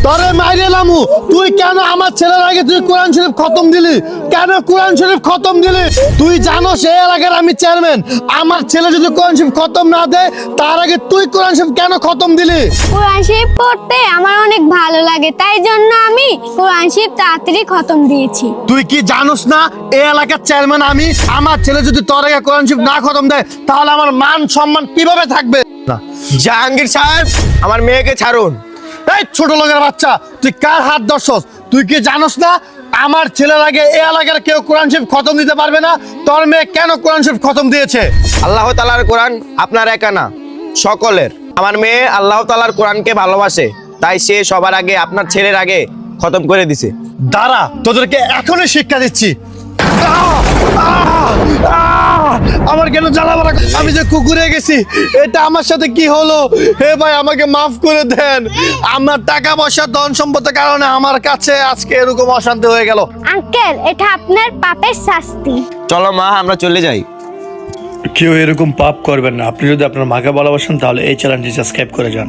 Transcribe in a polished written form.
তোরে মাইরে লামু। তুই কেন আমার ছেলের আগে তুই কোরআন শরীফ খতম দিলি? কেন কোরআন শরীফ খতম দিলি? তুই জানো সে এলাকার আমি চেয়ারম্যান, আমার ছেলে যদি কোরআন শরীফ খতম না দেয় তার আগে তুই কোরআন শরীফ কেন খতম দিলি? কোরআন শরীফ পড়তে আমার অনেক ভালো লাগে, তাই জন্য আমি কোরআন শরীফ তাড়াতাড়ি খতম দিয়েছি। তুই কি জানোস না এই এলাকার চেয়ারম্যান আমি? আমার ছেলে যদি তোর আগে কোরআন শরীফ না খতম দেয় তাহলে আমার মান সম্মান কিভাবে থাকবে? জাহাঙ্গীর সাহেব, আমার মেয়েকে ছাড়ুন। এই ছোট লোকের বাচ্চা, তুই কার হাত ধরছস? তুই কি জানোস না আমার ছেলের আগে এই এলাকার কেউ কোরআন শরীফ খতম দিতে পারবে না? তোর মেয়ে কেন কোরআন শরীফ খতম দিয়েছে? আল্লাহ তাআলার কোরআন আপনার একা না, সকলের। আমার মেয়ে আল্লাহ তাআলার কোরআনকে ভালোবাসে, তাই সে সবার আগে আপনার ছেলের আগে খতম করে দিছে। দাঁড়া, তোদেরকে এখনই শিক্ষা দিচ্ছি। আমার কেন জ্বালা বাড়া? আমি যে কুকুরে গেছি, এটা আমার সাথে কি হলো? হে ভাই, আমাকে মাফ করে দেন। আমার টাকা পয়সা ধন সম্পদের কারণে আমার কাছে আজকে এরকম অশান্তি হয়ে গেল। আঙ্কেল, এটা আপনার পাপের শাস্তি। চলো মা, আমরা চলে যাই। কেউ এরকম পাপ করবেন না। আপনি যদি আপনার মাকে ভালোবাসেন তাহলে এই চ্যানেলটি সাবস্ক্রাইব করে যান।